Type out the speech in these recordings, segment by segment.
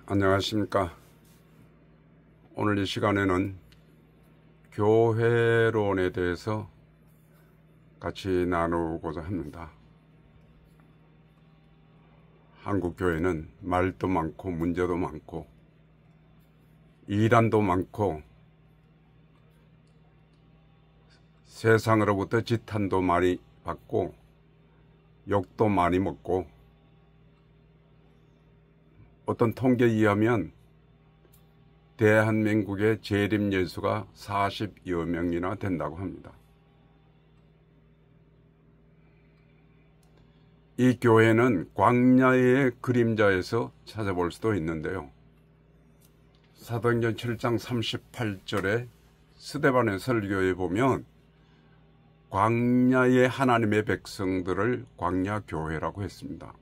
안녕하십니까. 오늘 이 시간에는 교회론에 대해서 같이 나누고자 합니다. 한국 교회는 말도 많고 문제도 많고 이란도 많고 세상으로부터 지탄도 많이 받고 욕도 많이 먹고 어떤 통계에 의하면 대한민국의 재림 예수가 40여 명이나 된다고 합니다. 이 교회는 광야의 그림자에서 찾아볼 수도 있는데요. 사도행전 7장 38절에 스데반의 설교에 보면 광야의 하나님의 백성들을 광야교회라고 했습니다.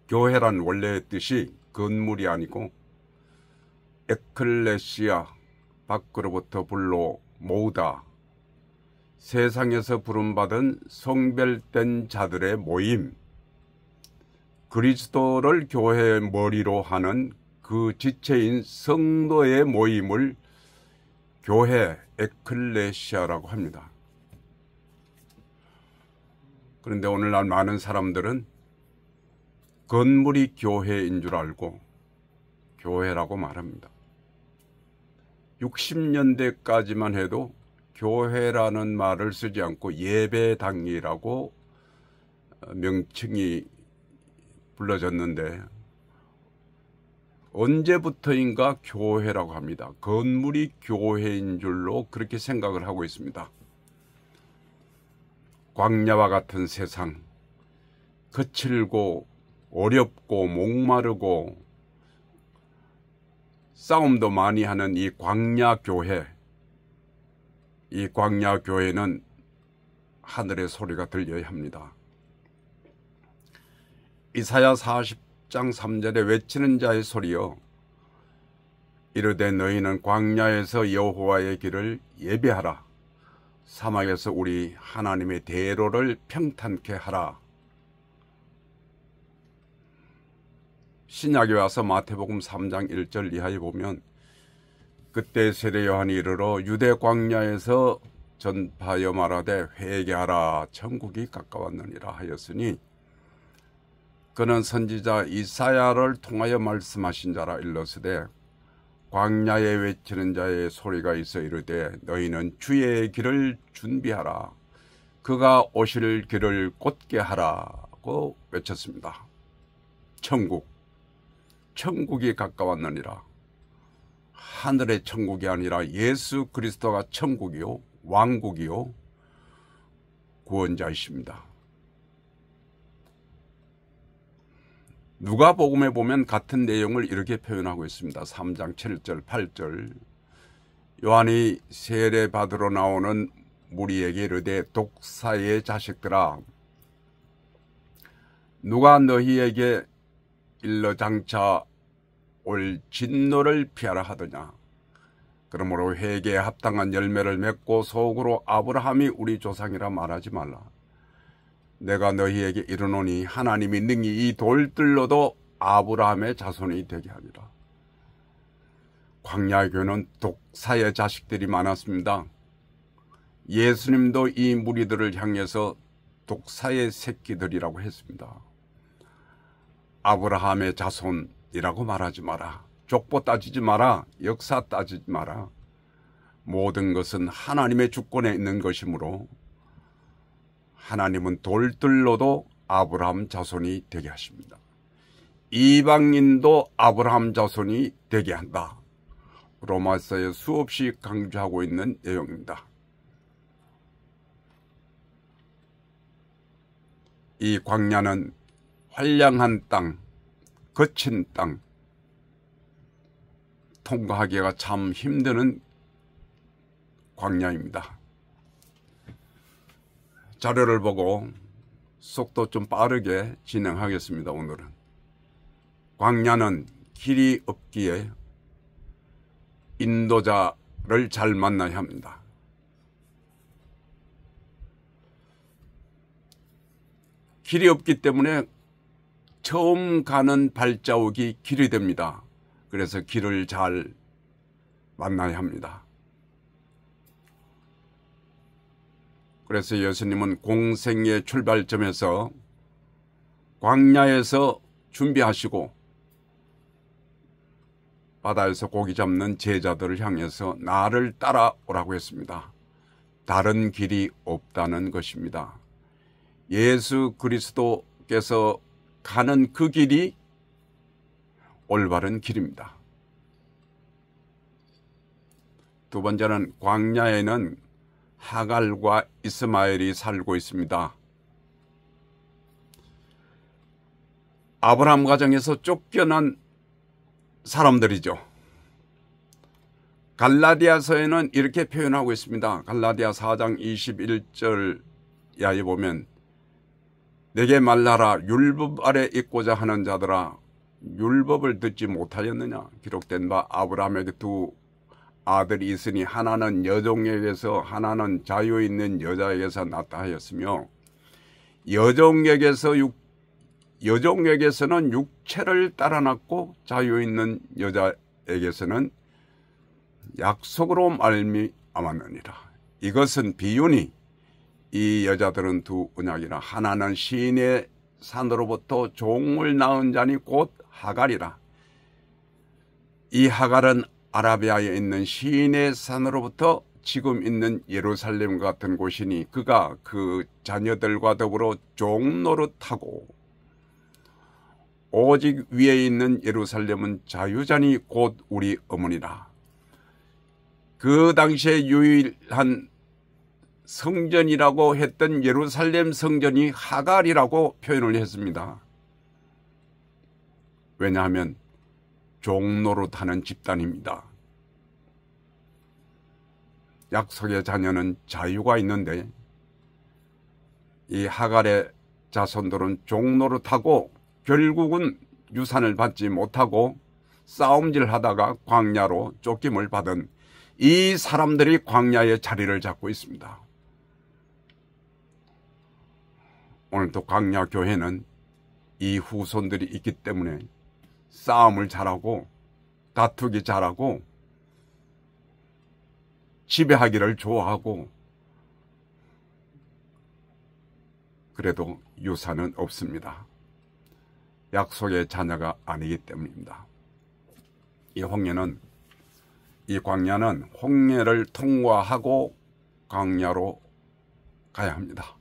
교회란 원래의 뜻이 건물이 아니고 에클레시아, 밖으로부터 불러 모으다, 세상에서 부름받은 성별된 자들의 모임, 그리스도를 교회의 머리로 하는 그 지체인 성도의 모임을 교회, 에클레시아라고 합니다. 그런데 오늘날 많은 사람들은 건물이 교회인 줄 알고 교회라고 말합니다. 60년대까지만 해도 교회라는 말을 쓰지 않고 예배당이라고 명칭이 불러졌는데 언제부터인가 교회라고 합니다. 건물이 교회인 줄로 그렇게 생각을 하고 있습니다. 광야와 같은 세상, 거칠고 어렵고 목마르고 싸움도 많이 하는 이 광야교회, 이 광야교회는 하늘의 소리가 들려야 합니다. 이사야 40장 3절에 외치는 자의 소리여, 이르되 너희는 광야에서 여호와의 길을 예비하라, 사막에서 우리 하나님의 대로를 평탄케 하라. 신약에 와서 마태복음 3장 1절 이하에 보면 그때 세례 요한이 이르러 유대 광야에서 전파하여 말하되 회개하라, 천국이 가까웠느니라 하였으니 그는 선지자 이사야를 통하여 말씀하신 자라. 일러스되 광야에 외치는 자의 소리가 있어 이르되 너희는 주의 길을 준비하라, 그가 오실 길을 곧게 하라고 외쳤습니다. 천국이 가까웠느니라. 하늘의 천국이 아니라 예수 그리스도가 천국이요 왕국이요 구원자이십니다. 누가복음에 보면 같은 내용을 이렇게 표현하고 있습니다. 3장 7절 8절 요한이 세례 받으러 나오는 무리에게 이르되 독사의 자식들아, 누가 너희에게 일러 장차 올 진노를 피하라 하더냐. 그러므로 회개에 합당한 열매를 맺고 속으로 아브라함이 우리 조상이라 말하지 말라. 내가 너희에게 이르노니 하나님이 능히 이 돌들로도 아브라함의 자손이 되게 하리라. 광야의 교회는 독사의 자식들이 많았습니다. 예수님도 이 무리들을 향해서 독사의 새끼들이라고 했습니다. 아브라함의 자손이라고 말하지 마라. 족보 따지지 마라. 역사 따지지 마라. 모든 것은 하나님의 주권에 있는 것이므로 하나님은 돌들로도 아브라함 자손이 되게 하십니다. 이방인도 아브라함 자손이 되게 한다. 로마서에 수없이 강조하고 있는 내용입니다. 이 광야는 황량한 땅, 거친 땅, 통과하기가 참 힘드는 광야입니다. 자료를 보고 속도 좀 빠르게 진행하겠습니다. 오늘은 광야는 길이 없기에 인도자를 잘 만나야 합니다. 길이 없기 때문에 처음 가는 발자국이 길이 됩니다. 그래서 길을 잘 만나야 합니다. 그래서 예수님은 공생의 출발점에서 광야에서 준비하시고 바다에서 고기 잡는 제자들을 향해서 나를 따라오라고 했습니다. 다른 길이 없다는 것입니다. 예수 그리스도께서 가는 그 길이 올바른 길입니다. 두 번째는 광야에는 하갈과 이스마엘이 살고 있습니다. 아브라함 가정에서 쫓겨난 사람들이죠. 갈라디아서에는 이렇게 표현하고 있습니다. 갈라디아 4장 21절에 보면 내게 말하라 율법 아래 있고자 하는 자들아 율법을 듣지 못하였느냐. 기록된 바 아브라함에게 두 아들이 있으니 하나는 여종에게서 하나는 자유 있는 여자에게서 낳다 하였으며 여종에게서는 육체를 따라 낳고 자유 있는 여자에게서는 약속으로 말미암았느니라. 이것은 비유니 이 여자들은 두 언약이라. 하나는 시인의 산으로부터 종을 낳은 자니 곧 하갈이라. 이 하갈은 아라비아에 있는 시인의 산으로부터 지금 있는 예루살렘 같은 곳이니 그가 그 자녀들과 더불어 종노릇하고 오직 위에 있는 예루살렘은 자유자니 곧 우리 어머니라. 그 당시에 유일한 성전이라고 했던 예루살렘 성전이 하갈이라고 표현을 했습니다. 왜냐하면 종노릇하는 집단입니다. 약속의 자녀는 자유가 있는데 이 하갈의 자손들은 종노릇하고 결국은 유산을 받지 못하고 싸움질하다가 광야로 쫓김을 받은 이 사람들이 광야의 자리를 잡고 있습니다. 오늘도 광야 교회는 이 후손들이 있기 때문에 싸움을 잘하고 다투기 잘하고 지배하기를 좋아하고 그래도 유산은 없습니다. 약속의 자녀가 아니기 때문입니다. 이 광야는 홍해를 통과하고 광야로 가야 합니다.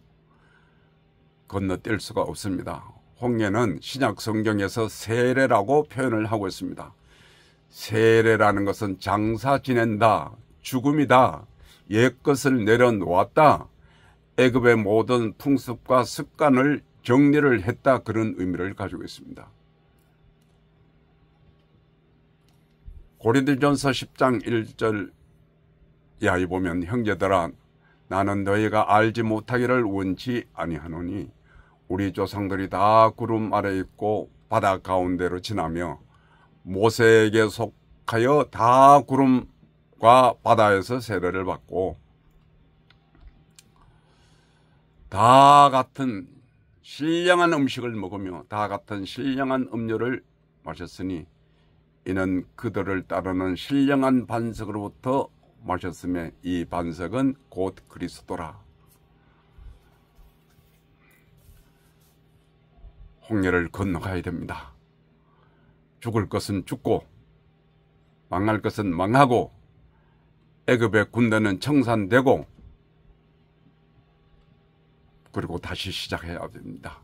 건너뛸 수가 없습니다. 홍해는 신약 성경에서 세례라고 표현을 하고 있습니다. 세례라는 것은 장사 지낸다, 죽음이다, 옛것을 내려놓았다, 애굽의 모든 풍습과 습관을 정리를 했다, 그런 의미를 가지고 있습니다. 고린도전서 10장 1절 이하에 보면 형제들아 나는 너희가 알지 못하기를 원치 아니하노니 우리 조상들이 다 구름 아래 있고 바다 가운데로 지나며 모세에게 속하여 다 구름과 바다에서 세례를 받고 다 같은 신령한 음식을 먹으며 다 같은 신령한 음료를 마셨으니 이는 그들을 따르는 신령한 반석으로부터 마셨으며 이 반석은 곧 그리스도라. 홍해를 건너가야 됩니다. 죽을 것은 죽고 망할 것은 망하고 애굽의 군대는 청산되고 그리고 다시 시작해야 됩니다.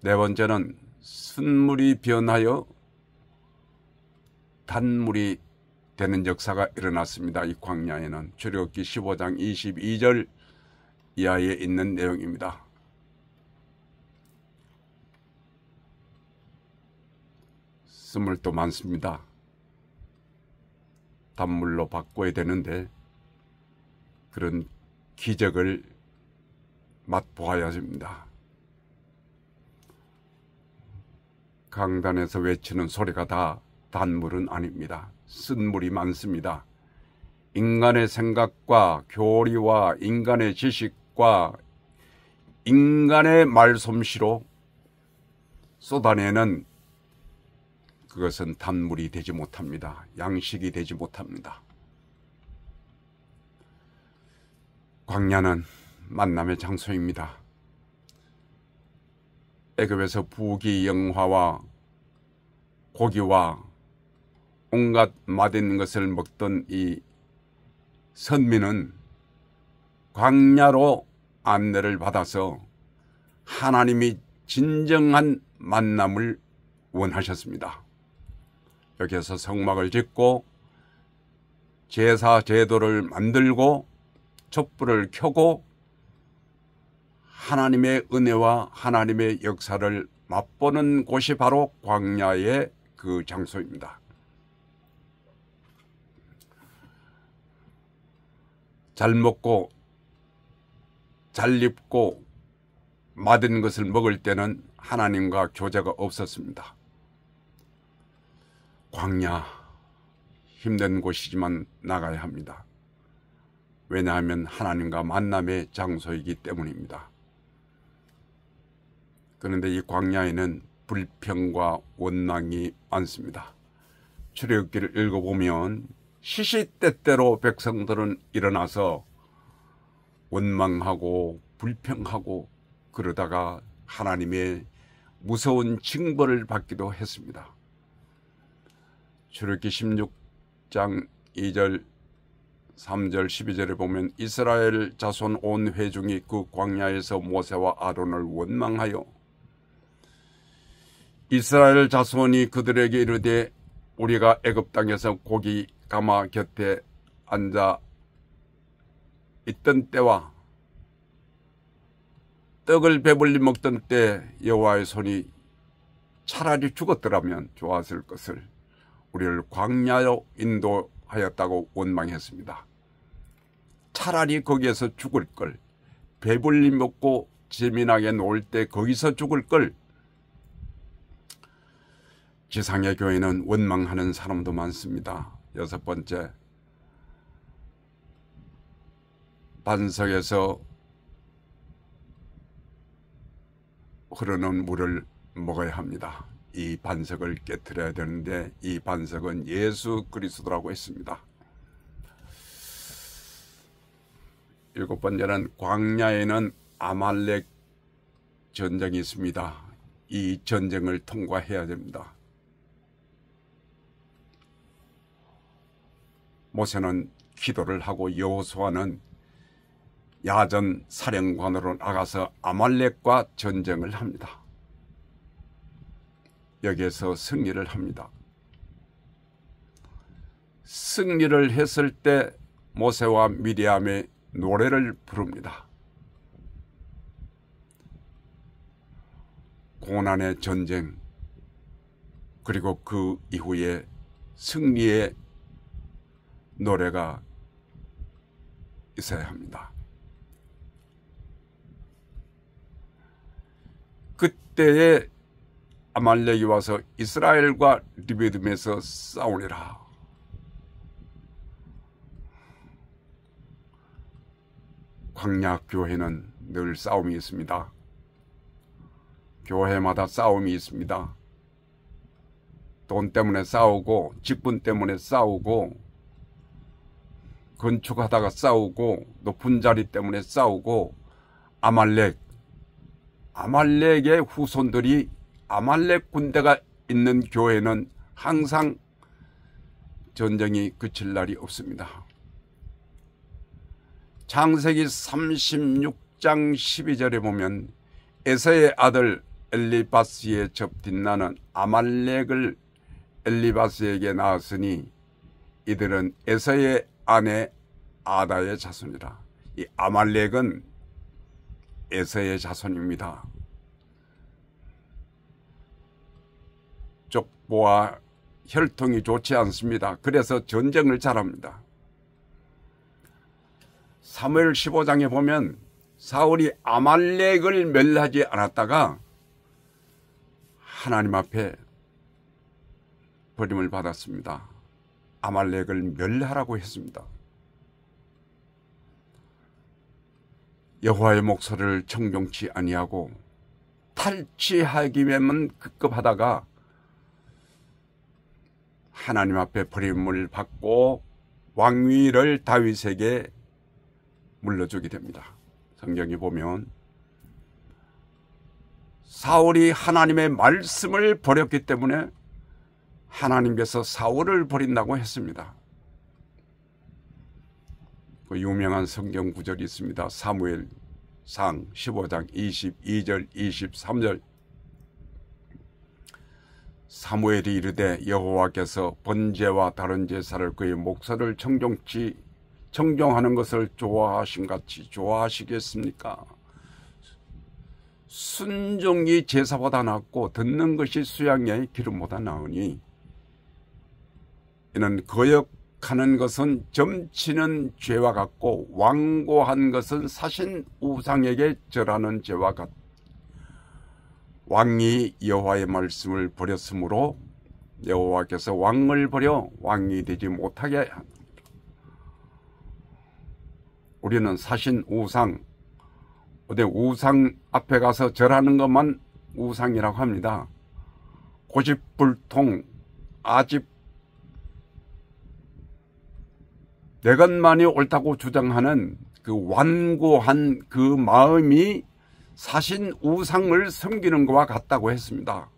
네 번째는 순물이 변하여 단물이 되는 역사가 일어났습니다. 이 광야에는 출애굽기 15장 22절 이하에 있는 내용입니다. 쓴물도 많습니다. 단물로 바꿔야 되는데 그런 기적을 맛보아야 합니다. 강단에서 외치는 소리가 다 단물은 아닙니다. 쓴물이 많습니다. 인간의 생각과 교리와 인간의 지식과 인간의 말솜씨로 쏟아내는 그것은 단물이 되지 못합니다. 양식이 되지 못합니다. 광야는 만남의 장소입니다. 애굽에서 부귀영화와 고기와 온갖 맛있는 것을 먹던 이 선민은 광야로 안내를 받아서 하나님이 진정한 만남을 원하셨습니다. 여기에서 성막을 짓고 제사 제도를 만들고 촛불을 켜고 하나님의 은혜와 하나님의 역사를 맛보는 곳이 바로 광야의 그 장소입니다. 잘 먹고 잘 입고 맛있는 것을 먹을 때는 하나님과 교제가 없었습니다. 광야, 힘든 곳이지만 나가야 합니다. 왜냐하면 하나님과 만남의 장소이기 때문입니다. 그런데 이 광야에는 불평과 원망이 많습니다. 출애굽기를 읽어보면 시시때때로 백성들은 일어나서 원망하고 불평하고 그러다가 하나님의 무서운 징벌을 받기도 했습니다. 출애굽기 16장 2절 3절 12절에 보면 이스라엘 자손 온 회중이 그 광야에서 모세와 아론을 원망하여 이스라엘 자손이 그들에게 이르되 우리가 애굽 땅에서 고기 가마 곁에 앉아 있던 때와 떡을 배불리 먹던 때 여호와의 손이 차라리 죽었더라면 좋았을 것을 우리를 광야로 인도하였다고 원망했습니다. 차라리 거기에서 죽을 걸, 배불리 먹고 재미나게 놀 때 거기서 죽을 걸. 지상의 교회는 원망하는 사람도 많습니다. 6번째, 반석에서 흐르는 물을 먹어야 합니다. 이 반석을 깨트려야 되는데 이 반석은 예수 그리스도라고 했습니다. 7번째는 광야에는 아말렉 전쟁이 있습니다. 이 전쟁을 통과해야 됩니다. 모세는 기도를 하고 여호수아는 야전 사령관으로 나가서 아말렉과 전쟁을 합니다. 여기에서 승리를 합니다. 승리를 했을 때 모세와 미리암의 노래를 부릅니다. 고난의 전쟁 그리고 그 이후에 승리의 노래가 있어야 합니다. 그때에 아말렉이 와서 이스라엘과 리비딤에서 싸우니라. 광야 교회는 늘 싸움이 있습니다. 교회마다 싸움이 있습니다. 돈 때문에 싸우고 직분 때문에 싸우고 건축하다가 싸우고 높은 자리 때문에 싸우고 아말렉의 후손들이 아말렉 군대가 있는 교회는 항상 전쟁이 그칠 날이 없습니다. 창세기 36장 12절에 보면 에서의 아들 엘리바스의 접뒷나는 아말렉을 엘리바스에게 낳았으니 이들은 에서의 아내 아다의 자손이라. 이 아말렉은 에서의 자손입니다. 족보와 혈통이 좋지 않습니다. 그래서 전쟁을 잘합니다. 사무엘 15장에 보면 사울이 아말렉을 멸하지 않았다가 하나님 앞에 버림을 받았습니다. 아말렉을 멸하라고 했습니다. 여호와의 목소리를 청종치 아니하고 탈취하기만 급급하다가 하나님 앞에 버림을 받고 왕위를 다윗에게 물려주게 됩니다. 성경에 보면 사울이 하나님의 말씀을 버렸기 때문에 하나님께서 사울을 버린다고 했습니다. 그 유명한 성경 구절이 있습니다. 사무엘상 15장 22절 23절. 사무엘이 이르되 여호와께서 번제와 다른 제사를 그의 목소리를 청종하는 것을 좋아하심같이 좋아하시겠습니까? 순종이 제사보다 낫고 듣는 것이 수양의 기름보다 나으니 이는 거역하는 것은 점치는 죄와 같고 완고한 것은 사신 우상에게 절하는 죄와 같. 왕이 여호와의 말씀을 버렸으므로 여호와께서 왕을 버려 왕이 되지 못하게 합니다. 우리는 사신 우상, 어디 우상 앞에 가서 절하는 것만 우상이라고 합니다. 고집불통, 아집, 내 것만이 옳다고 주장하는 그 완고한 그 마음이 사신 우상을 섬기는 것과 같다고 했습니다.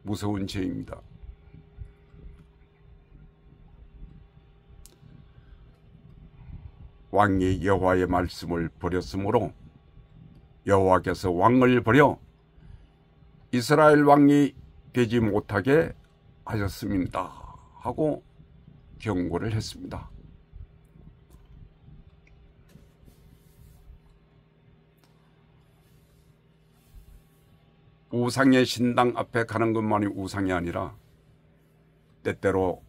무서운 죄입니다. 왕이 여호와의 말씀을 버렸으므로 여호와께서 왕을 버려 이스라엘 왕이 되지 못하게 하셨습니다. 하고 경고를 했습니다. 우상의 신당 앞에 가는 것만이 우상이 아니라 때때로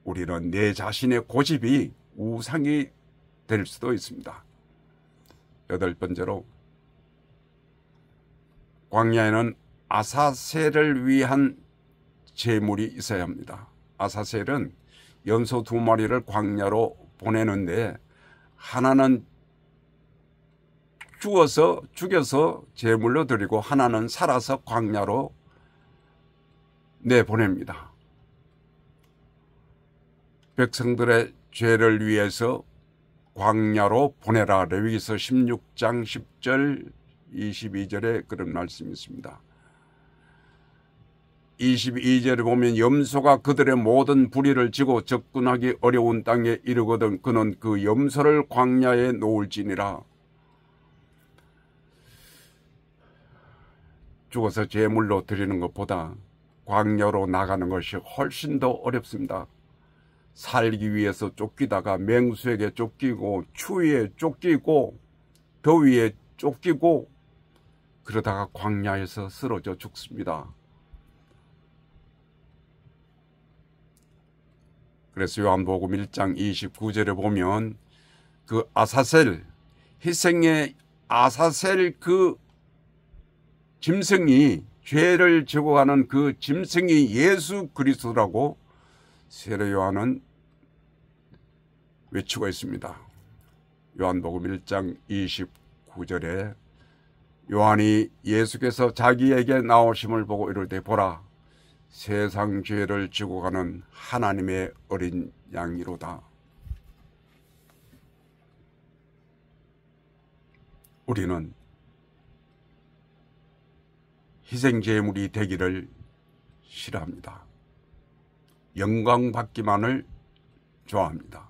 우리는 내 자신의 고집이 우상이 될 수도 있습니다. 8번째로 광야에는 아사셀을 위한 제물이 있어야 합니다. 아사셀은 염소 2마리를 광야로 보내는데 하나는 죽여서 제물로 드리고 하나는 살아서 광야로 내보냅니다. 백성들의 죄를 위해서 광야로 보내라. 레위기서 16장 10절 22절에 그런 말씀이 있습니다. 22절에 보면 염소가 그들의 모든 불의를 지고 접근하기 어려운 땅에 이르거든 그는 그 염소를 광야에 놓을지니라. 죽어서 제물로 드리는 것보다 광야로 나가는 것이 훨씬 더 어렵습니다. 살기 위해서 쫓기다가 맹수에게 쫓기고 추위에 쫓기고 더위에 쫓기고 그러다가 광야에서 쓰러져 죽습니다. 그래서 요한복음 1장 29절에 보면 그 아사셀, 희생의 아사셀 그 짐승이 죄를 지고 가는 그 짐승이 예수 그리스도라고 세례 요한은 외치고 있습니다. 요한복음 1장 29절에 요한이 예수께서 자기에게 나오심을 보고 이르되 보라 세상 죄를 지고 가는 하나님의 어린 양이로다. 우리는 희생제물이 되기를 싫어합니다. 영광받기만을 좋아합니다.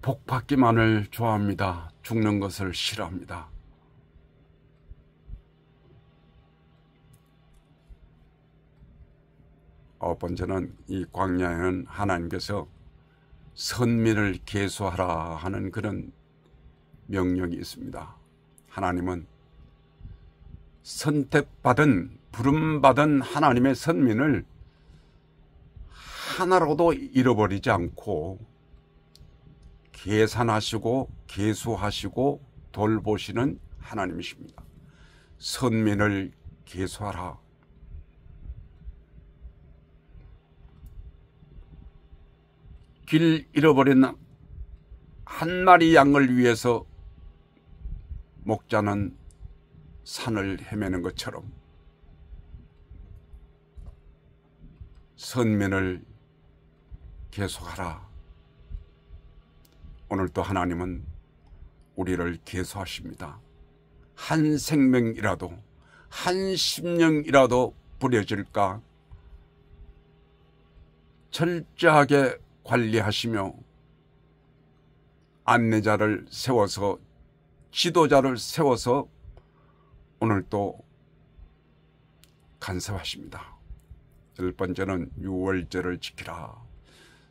복받기만을 좋아합니다. 죽는 것을 싫어합니다. 아홉 번째는 이 광야에는 하나님께서 선민을 계수하라 하는 그런 명령이 있습니다. 하나님은 선택받은 부름받은 하나님의 선민을 하나로도 잃어버리지 않고 계산하시고 계수하시고 돌보시는 하나님이십니다. 선민을 계수하라. 길 잃어버린 한 마리 양을 위해서 목자는 산을 헤매는 것처럼 선민을 계속하라. 오늘 또 하나님은 우리를 계속하십니다. 한 생명이라도 한 심령이라도 부려질까 철저하게 관리하시며 안내자를 세워서 지도자를 세워서 오늘 또 간섭하십니다. 10번째는 유월절을 지키라.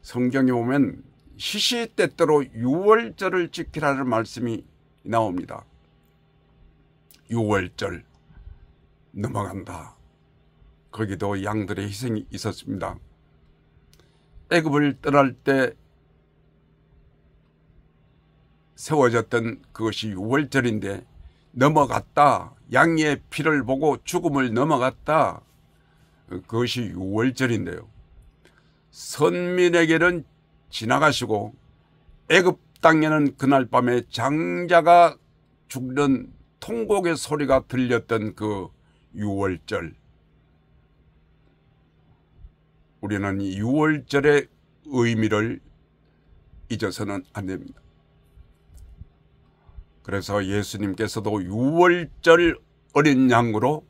성경에 보면 시시때때로 유월절을 지키라는 말씀이 나옵니다. 유월절 넘어간다. 거기도 양들의 희생이 있었습니다. 애굽을 떠날 때 세워졌던 그것이 유월절인데 넘어갔다. 양의 피를 보고 죽음을 넘어갔다. 그것이 유월절인데요. 선민에게는 지나가시고 애굽 땅에는 그날 밤에 장자가 죽는 통곡의 소리가 들렸던 그 유월절. 우리는 이 유월절의 의미를 잊어서는 안 됩니다. 그래서 예수님께서도 유월절 어린 양으로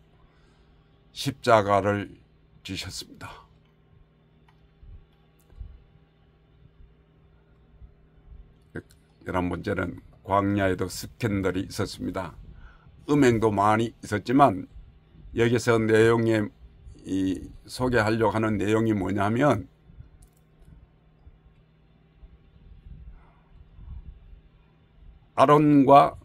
십자가를 지셨습니다. 11번째는 광야에도 스캔들이 있었습니다. 음행도 많이 있었지만 여기서 내용에 소개하려고 하는 내용이 뭐냐면 아론과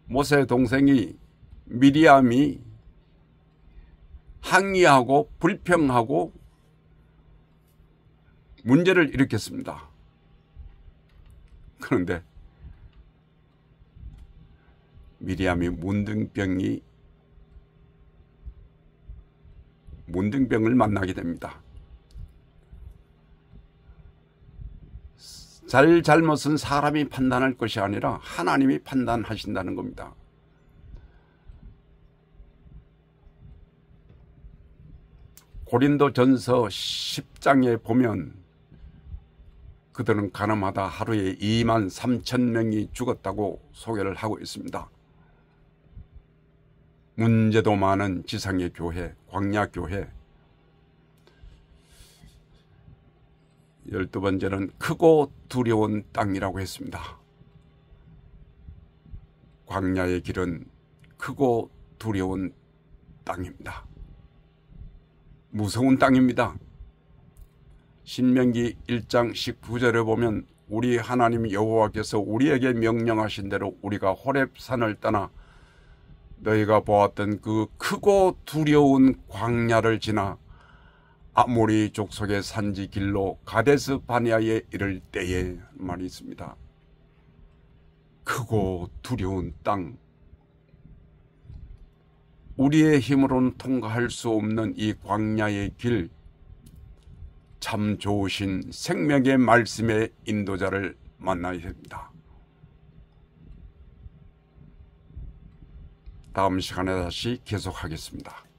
모세 동생이 미리암이 항의하고 불평하고 문제를 일으켰습니다. 그런데 미리암이 문둥병을 만나게 됩니다. 잘못은 사람이 판단할 것이 아니라 하나님이 판단하신다는 겁니다. 고린도전서 10장에 보면 그들은 가늠하다 하루에 2만 3천 명이 죽었다고 소개를 하고 있습니다. 문제도 많은 지상의 교회, 광야교회. 12번째는 크고 두려운 땅이라고 했습니다. 광야의 길은 크고 두려운 땅입니다. 무서운 땅입니다. 신명기 1장 19절에 보면 우리 하나님 여호와께서 우리에게 명령하신 대로 우리가 호렙산을 떠나 너희가 보았던 그 크고 두려운 광야를 지나 아모리 족속의 산지 길로 가데스 바네아에 이를 때에 말이 있습니다. 크고 두려운 땅, 우리의 힘으로는 통과할 수 없는 이 광야의 길, 참 좋으신 생명의 말씀의 인도자를 만나야 됩니다. 다음 시간에 다시 계속하겠습니다.